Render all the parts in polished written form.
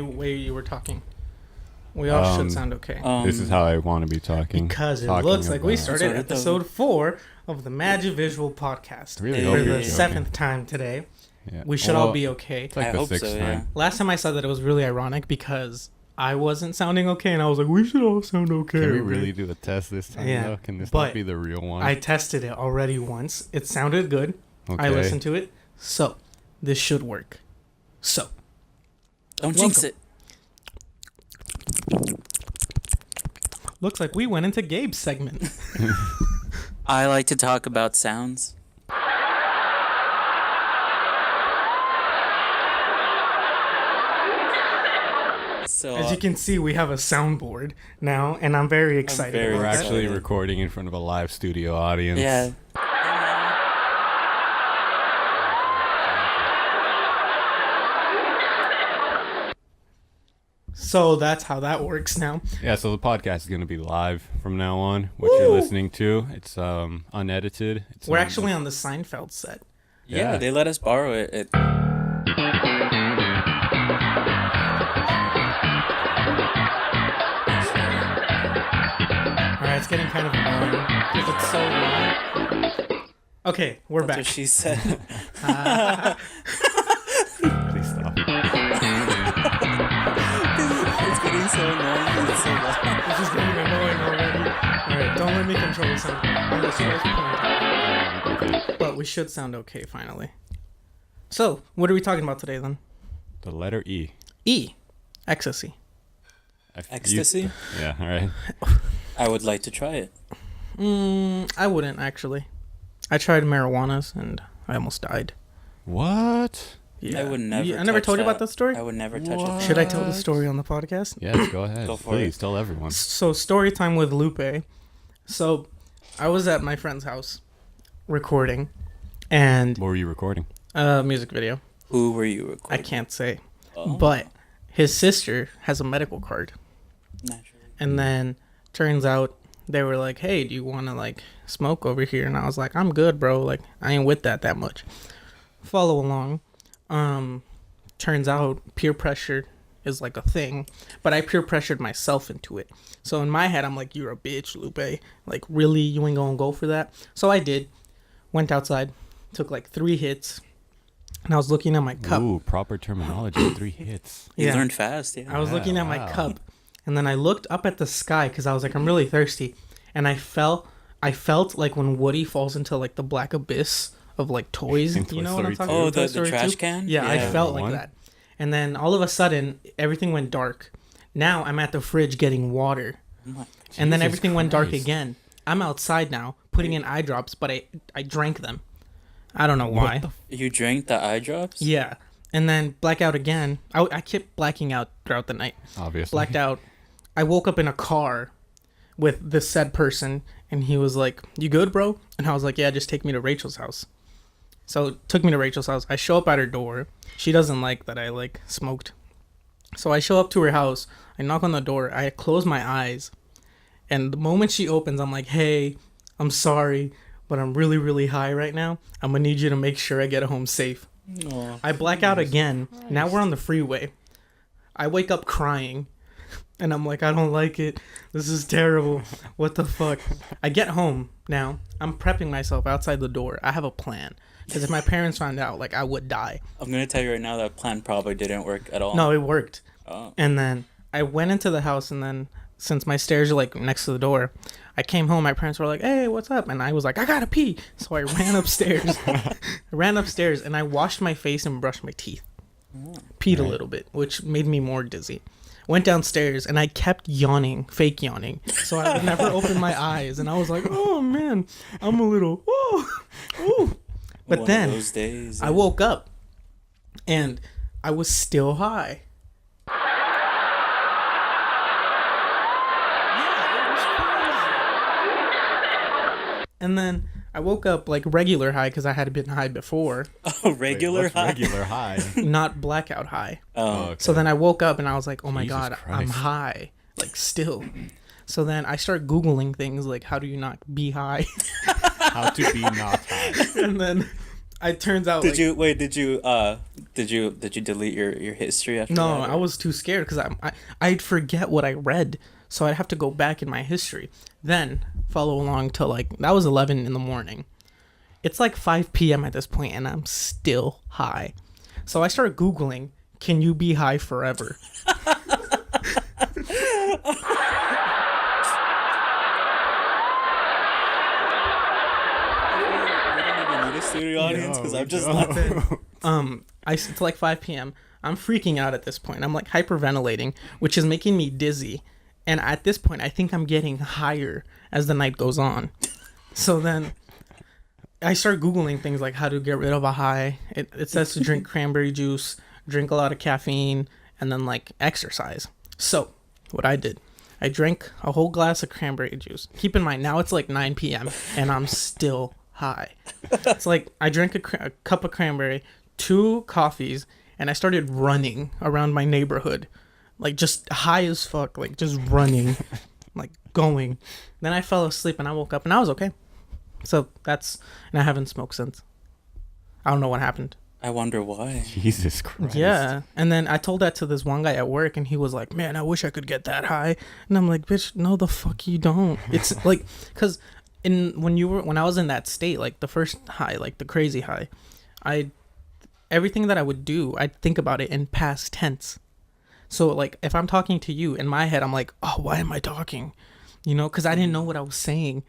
way you were talking. We all should sound okay. This is how I want to be talking. Because it looks like we started episode 4 of the Magivisual podcast. Really for the 7th time today. Yeah. We should all be okay. It's like the 6th time. Last time I said that, it was really ironic because I wasn't sounding okay, and I was like, we should all sound okay. Can we really do a test this time? Yeah. Though? Can this not be the real one? I tested it already once. It sounded good. Okay. I listened to it. So, this should work. So. Don't jinx it. Looks like we went into Gabe's segment. I like to talk about sounds. So, as you can see, we have a soundboard now, and I'm very excited. We're actually recording in front of a live studio audience. Yeah. So that's how that works now. Yeah, so the podcast is going to be live from now on. What you're listening to, it's unedited. We're actually on the Seinfeld set. Yeah, they let us borrow it. Alright, it's getting kind of annoying because it's so long. Okay, we're back. That's what she said. Please stop. It's getting so annoying. It's so loud. This is getting annoying already. Alright, don't let me control the sound. Unless you guys point. But we should sound okay finally. So, what are we talking about today then? The letter E. E. Ecstasy. Ecstasy? Yeah, alright. I would like to try it. I wouldn't actually. I tried marijuanas and I almost died. What? Yeah. I would never. I never told you about that story? I would never touch it. Should I tell the story on the podcast? Yes, go ahead. Go for Please, it. tell everyone. So, story time with Lupe. So, I was at my friend's house recording, and What were you recording? a music video. Who were you I recording? can't say. Oh. But his sister has a medical card. Naturally. And then turns out they were like, hey, do you want to like smoke over here? And I was like, I'm good, bro. Like, I ain't with that much. Follow along. Turns out peer pressure is like a thing, but I peer pressured myself into it. So in my head, I'm like, you're a bitch, Lupe. Like, really? You ain't gonna go for that? So I did. Went outside, took like 3 hits, and I was looking at my cup. Ooh, proper terminology. 3 hits. You learned fast, yeah. I was looking at my cup, and then I looked up at the sky because I was like, I'm really thirsty, and I felt like when Woody falls into like the black abyss of like toys. You know what I'm talking about? Oh, the trash can? Yeah, I felt like that. And then all of a sudden, everything went dark. Now I'm at the fridge getting water, and then everything went dark again. I'm outside now putting in eye drops, but I drank them. I don't know why. You drank the eye drops? Yeah. And then blackout again. I kept blacking out throughout the night. Obviously. Blacked out. I woke up in a car with this said person, and he was like, you good, bro? And I was like, yeah, just take me to Rachel's house. So took me to Rachel's house. I show up at her door. She doesn't like that I like smoked. So I show up to her house. I knock on the door. I close my eyes. And the moment she opens, I'm like, hey, I'm sorry, but I'm really, really high right now. I'm going to need you to make sure I get home safe. Oh, I black out again. Now we're on the freeway. I wake up crying. And I'm like, I don't like it. This is terrible. What the fuck? I get home now. I'm prepping myself outside the door. I have a plan. Because if my parents found out, like, I would die. I'm going to tell you right now that plan probably didn't work at all. No, it worked. Oh. And then I went into the house, and then since my stairs are, like, next to the door, I came home. My parents were like, hey, what's up? And I was like, I gotta pee. So I ran upstairs. And I washed my face and brushed my teeth. Peed a little bit, which made me more dizzy. Went downstairs, and I kept yawning, fake yawning. So I would never open my eyes. And I was like, oh, man, I'm a little, ooh. But then those days, I woke up, and I was still high. And then I woke up like regular high because I had been high before. Oh, regular Wait, high? regular high? Not blackout high. Oh, okay. So then I woke up and I was like, oh my Jesus God, Christ. I'm high. Like still. So then I start Googling things like, how do you not be high? How to be not high. And then It turns out. Did you wait? Did you delete your history after No, that? I was too scared because I'd forget what I read, so I'd have to go back in my history, then follow along till like that was 11 in the morning. It's like 5 p.m. at this point, and I'm still high. So I started Googling, "Can you be high forever?" Studio audience because I'm just It's like 5 p.m. I'm freaking out at this point. I'm like hyperventilating, which is making me dizzy. And at this point, I think I'm getting higher as the night goes on. So then I start Googling things like how to get rid of a high. It says to drink cranberry juice, drink a lot of caffeine, and then like exercise. So what I did, I drank a whole glass of cranberry juice. Keep in mind, now it's like 9 p.m. and I'm still high. It's like I drank a cup of cranberry, 2 coffees, and I started running around my neighborhood, like just high as fuck, like just running, like going. Then I fell asleep and I woke up and I was okay. So and I haven't smoked since. I don't know what happened. I wonder why. Jesus Christ. Yeah. And then I told that to this one guy at work and he was like, "Man, I wish I could get that high." And I'm like, "Bitch, no the fuck you don't." It's like, cause when I was in that state, like the first high, like the crazy high, everything that I would do, I'd think about it in past tense. So like if I'm talking to you in my head, I'm like, "Oh, why am I talking?" You know, because I didn't know what I was saying,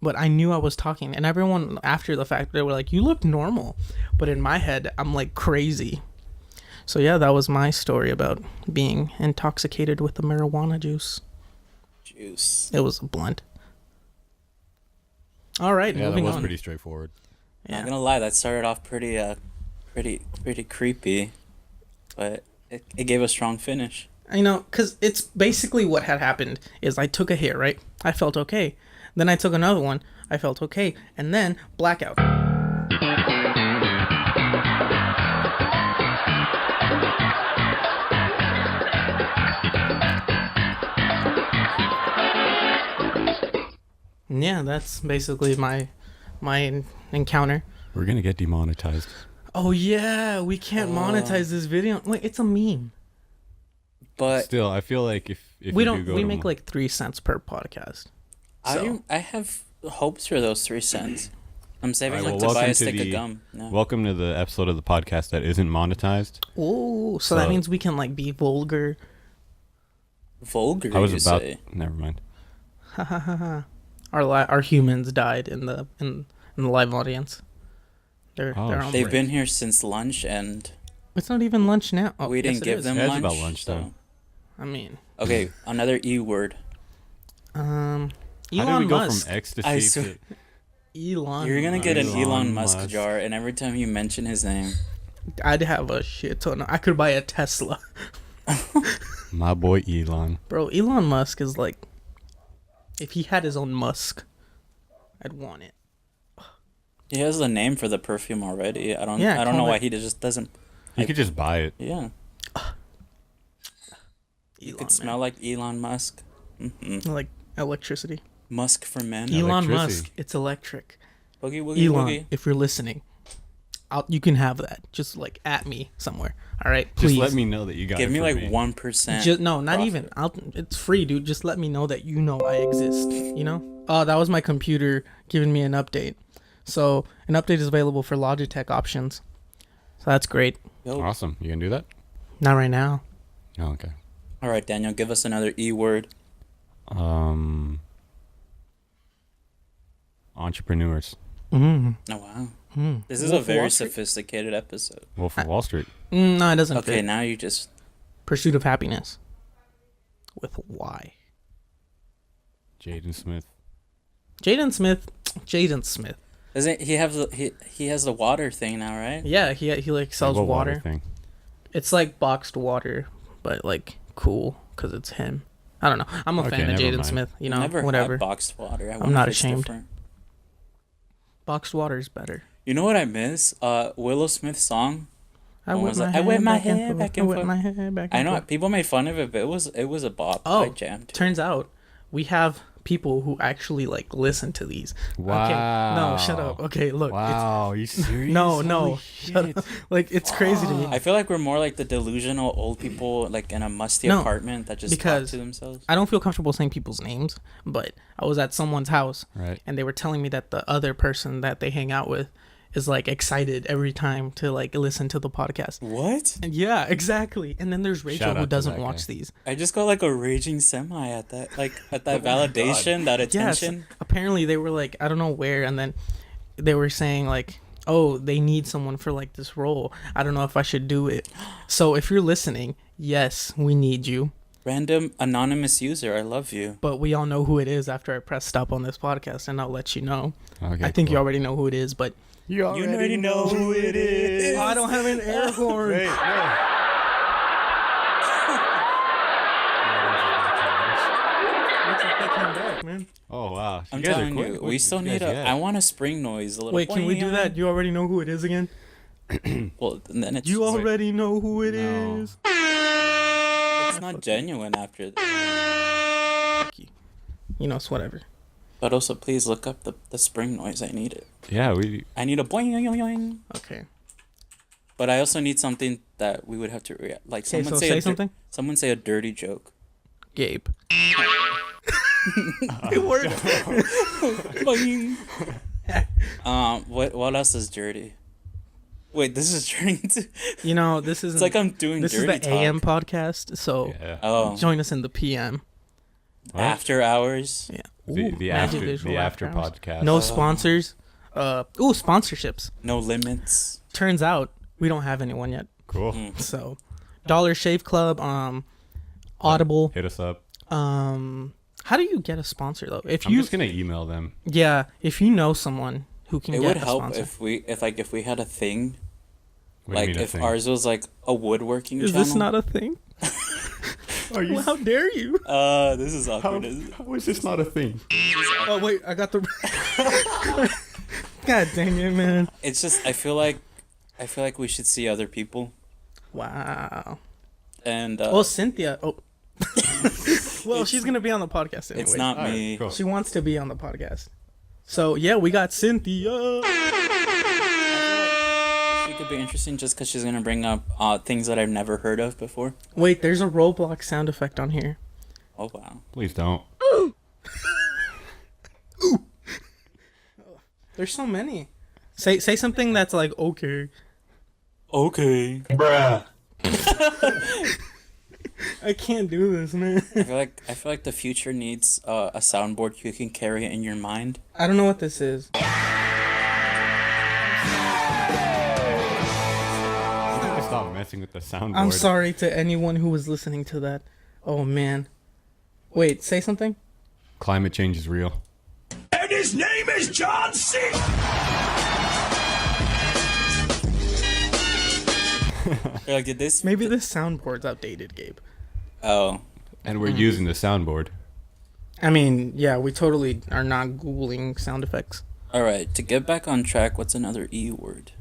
but I knew I was talking. And everyone after the fact, they were like, "You look normal," but in my head, I'm like crazy. So yeah, that was my story about being intoxicated with the marijuana juice. It was a blunt. All right, Yeah, that moving was on. pretty straightforward. Yeah. Not gonna lie, that started off pretty creepy, but it gave a strong finish. I know, because it's basically what had happened is I took a hit, right? I felt okay. Then I took another one. I felt okay. And then blackout. Yeah, that's basically my encounter. We're gonna get demonetized. Oh yeah, we can't monetize this video. Wait, it's a meme. But Still, I feel like if We you don't. do go We to make like 3 cents per podcast. So. I have hopes for those 3 cents. I'm saving Alright, like well, to buy welcome a to stick of the- gum. No. welcome to the episode of the podcast that isn't monetized. Oh, so that means we can like be vulgar. Vulgar, I was you about. say. Never mind. Our humans died in the live audience. They're on They've break. been here since lunch, and It's not even lunch now. Oh, we yes, didn't it give is. them Yeah, it's lunch. about lunchtime. I mean, Okay, another E word. Elon How did we go Musk. from ecstasy I to? swear- Elon. You're gonna get an Elon Elon Musk Musk. jar, and every time you mention his name, I'd have a shit ton. I could buy a Tesla, My boy Elon. bro. Elon Musk is like, if he had his own Musk, I'd want it. he has the name for the perfume already. I don't Yeah, know call why it- he just doesn't. You could just buy it. Yeah, you Elon, could smell like Elon Musk. like electricity. Musk for men. Elon Electricity. Musk. It's electric. Boogie woogie Elon, woogie. if you're listening, you can have that. Just like at me somewhere. All right, please. Just let me know that you got Give it me for like me. 1%. Just, no, not even. It's free, dude. Just let me know that you know I exist. You know? Oh, that was my computer giving me an update. So an update is available for Logitech options. So that's great. Yo. Awesome. You can do that? Not right now. Oh, okay. All right, Daniel, give us another E word. Entrepreneurs. Mm. Oh wow, Mm. this is Wolf a of very Wall Street? sophisticated episode. Wolf of Wall Street. No, it doesn't Okay, fit. now you just Pursuit of Happiness. With Y. Jaden Smith. Jaden Smith. doesn't he have he has the water thing now, right? Yeah, he like sells What water. thing. It's like boxed water, but like cool because it's him. I don't know. I'm a Okay, fan of never Jaden mind. Smith. You know, Never whatever. had boxed water. I I'm wonder not if it's ashamed. different. Boxed water is better. You know what I miss? Willow Smith's song. I One whip was my like, hair I whip my back and hair forth. back I and whip forth. my hair back and I know forth. people made fun of it, but it was a bop. Oh, I jammed. Turns out we have people who actually like listen to these. Wow. Okay, no, shut up. Okay, look. Wow, are you serious? No, Holy shut shit. up. Like it's crazy to me. I feel like we're more like the delusional old people, like in a musty No, apartment that just talk because to themselves. I don't feel comfortable saying people's names, but I was at someone's house Right. and they were telling me that the other person that they hang out with is like excited every time to like listen to the podcast. What? And yeah, exactly. And then there's Rachel Shout who out to doesn't that watch guy. these. I just got like a raging semi at that, like at that validation, that Yes. attention. Apparently they were like, I don't know where, and then they were saying like, oh, they need someone for like this role. I don't know if I should do it. So if you're listening, yes, we need you. Random anonymous user, I love you. But we all know who it is after I press stop on this podcast, and I'll let you know. Okay, I think you cool. already know who it is, but You already know who it is. oh, I don't have an air horn. Wait, no. Looks like they came back, man. Oh wow. I'm You guys are telling quick. you, What we you still guys need get? I want a spring noise, a little. Wait, can we do that? You already know who it is again? Well, and then it's You already know who it No. is. it's not genuine after that. Fuck you. You know, it's whatever. But also, please look up the spring noise. I need it. Yeah, we. I need a boing boing boing boing. Okay. But I also need something that we would have to react. Like Okay, someone so say say something. Someone say a dirty joke. Gabe. It worked. Boing. What else is dirty? Wait, this is turning into. You know, this is It's like I'm doing this is dirty the talk. AM podcast, so Yeah. Oh, join us in the PM. What? after hours. Yeah. The, Ooh, the after Magivisual the after hours. podcast. No sponsors. Sponsorships. No limits. Turns out we don't have anyone yet. Cool. So, Dollar Shave Club, Audible. Hit us up. How do you get a sponsor though? If I'm you just gonna email them. yeah, if you know someone who can It get would a help sponsor. if we had a thing. What do you Like mean, a if thing? ours was like a woodworking Is channel. this not a thing? Are you? Well, how dare you? This is awkward. How is this not a thing? Oh wait, I got the. God dang it, man! It's just I feel like we should see other people Wow. and Oh, Cynthia. Oh. Well, she's gonna be on the podcast anyway. it's not All right, me. cool. She wants to be on the podcast. So yeah, we got Cynthia. She could be interesting just because she's gonna bring up things that I've never heard of before. Wait, there's a Roblox sound effect on here. Oh wow. Please don't. There's so many. Say something that's like okay. Okay. I can't do this, man. I feel like the future needs a soundboard you can carry in your mind. I don't know what this is. Stop messing with the soundboard. I'm sorry to anyone who was listening to that. Oh man. Wait, say something. Climate change is real. And his name is John C. You're like, did this? Maybe this soundboard's outdated, Gabe. Oh, And we're using the soundboard. I mean, yeah, we totally are not Googling sound effects. all right. To get back on track, what's another E word?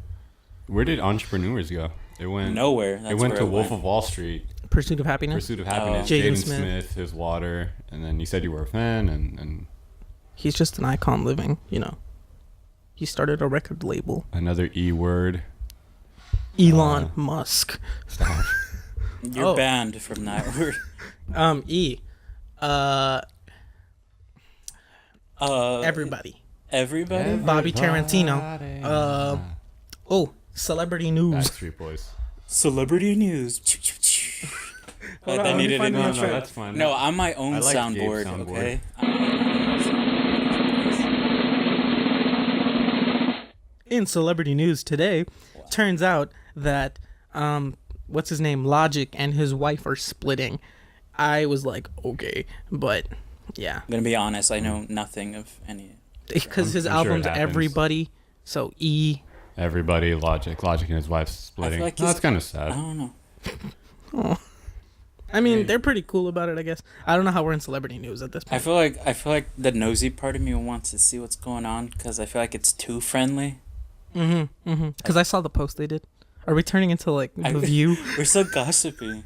Where did entrepreneurs go? It went Nowhere. That's It went where to it Wolf went. of Wall Street. Pursuit of Happiness. Pursuit of Happiness. Jaden Jaden Smith. Smith, his water, and then you said you were a fan, and He's just an icon living, you know. He started a record label. another E word. Elon Musk. Stop. You're Oh. banned from that word. E. Everybody. Everybody. Bobby Tarantino. Celebrity news. Backstreet Boys. Celebrity news. Hold on, I let me needed find it. the No, intro. no, that's fine. No, I'm my own I like Gabe's soundboard. soundboard. Okay. In celebrity news today, turns out that what's his name, Logic, and his wife are splitting. I was like, okay, but yeah, I'm gonna be honest. I know nothing of any. because his I'm sure it album's happens. Everybody, so E. Everybody, Logic and his wife splitting. like No, he's- that's kind of I sad. don't know. I mean, they're pretty cool about it, I guess. I don't know how we're in celebrity news at this I point. feel like the nosy part of me wants to see what's going on because I feel like it's too friendly. Because I saw the post they did. Are we turning into like The View? We're so gossipy.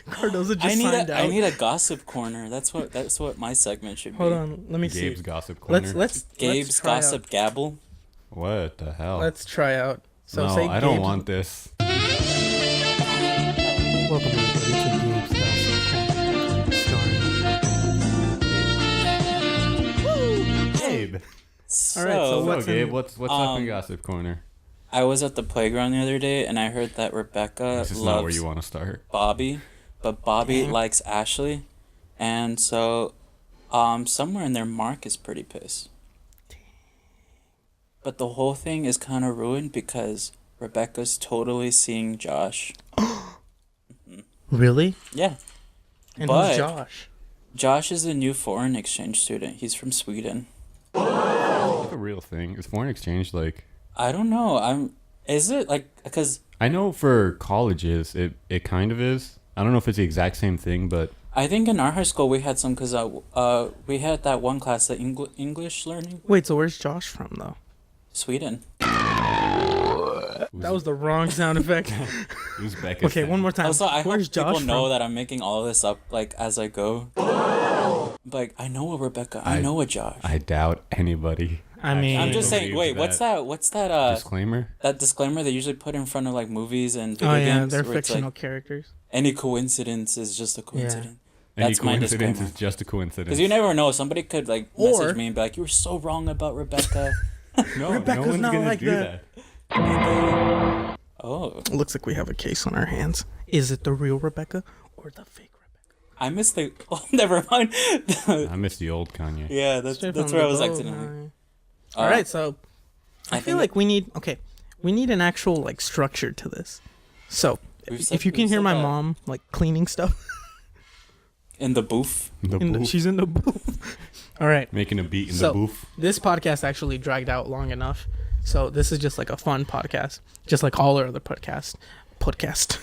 Cardozo just signed out. I need a gossip corner. That's what my segment should be. Hold on, let me Gabe's see. gossip corner. Let's Gabe's try gossip out. gabble. What the hell? Let's try out. So no, say I don't Gabe's- want this. Welcome everybody to Gabe's Gossip Corner. Gabe. So, All right, so So, what's Gabe, in- what's up in gossip corner? I was at the playground the other day and I heard that Rebecca This is not where loves you want to start. Bobby, but Bobby likes Ashley, and so somewhere in there Mark is pretty pissed. But the whole thing is kind of ruined because Rebecca's totally seeing Josh. Really? Yeah. And But- who's Josh? Josh is a new foreign exchange student. He's from Sweden. It's a real thing. Is foreign exchange like? I don't know. Is it like because I know for colleges it kind of is. I don't know if it's the exact same thing, but I think in our high school we had some because we had that one class, the English learning. Wait, so where's Josh from though? Sweden. That was the wrong sound effect. it was Becca. Okay, one more time. Also, I Where's hope people Josh know from? that I'm making all this up like as I go. Like I know a Rebecca. I know a Josh. I doubt anybody. I mean, I'm just saying. believes Wait, what's that? What's that? Disclaimer. That disclaimer they usually put in front of like movies and video Oh yeah, games. they're where it's, fictional like, characters. any coincidence is just a coincidence. That's Any my coincidence disclaimer. is just a coincidence. Because you never know. Somebody could like Or- message me and be like, "You were so wrong about Rebecca." no, Rebecca's no one's not gonna like do that. that. Oh, Looks like we have a case on our hands. Is it the real Rebecca or the fake Rebecca? I missed the. Oh, never mind. I miss the old Kanye. Yeah, that's Straight that's from where I the was boat, accidentally. All right, so I I feel think like we need an actual like structure to this. So We've said- if you can we've hear said my that. mom like cleaning stuff, In the booth. she's in the booth. All right, Making a beat in So- the booth. this podcast actually dragged out long enough, so this is just like a fun podcast, just like all our other podcast, Podcast.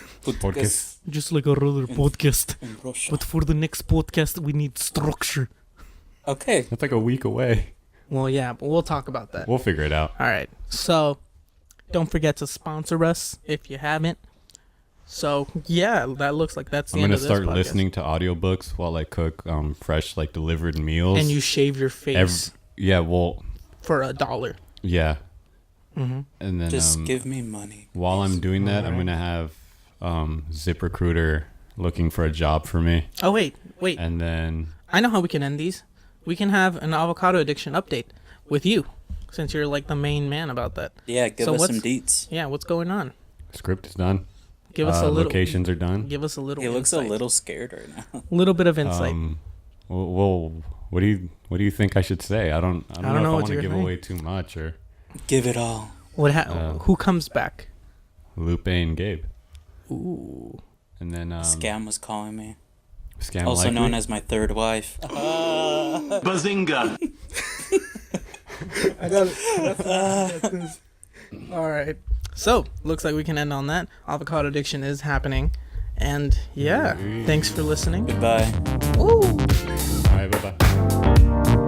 just like our other podcast. In Russia. But for the next podcast, we need structure. Okay. That's like a week away. Well, yeah, but we'll talk about that. We'll figure it out. All right. So, don't forget to sponsor us if you haven't. So, yeah, that looks like that's the I'm end gonna of this start podcast. listening to audiobooks while I cook fresh like delivered meals. And you shave your face yeah, well, for $1. yeah. And then Just give me money. while I'm doing that, I'm gonna have ZipRecruiter looking for a job for me, Oh, wait. and then I know how we can end these. We can have an avocado addiction update with you, since you're like the main man about that. Yeah, give So us some what's- deets. Yeah, what's going on? script is done. Give us a little. Locations are done. Give us a little. He looks insight. a little scared right now. Little bit of insight. Well, what do you think I should say? I don't know if I what want to you're give saying. away too much or Give it all. Who comes back? Lupe and Gabe, Ooh. and then Scam was calling me. Scam Also likely. known as my third wife. Bazinga! I got it. All right. So, looks like we can end on that. Avocado addiction is happening. And yeah, thanks for listening. Goodbye. Ooh. All right, bye bye.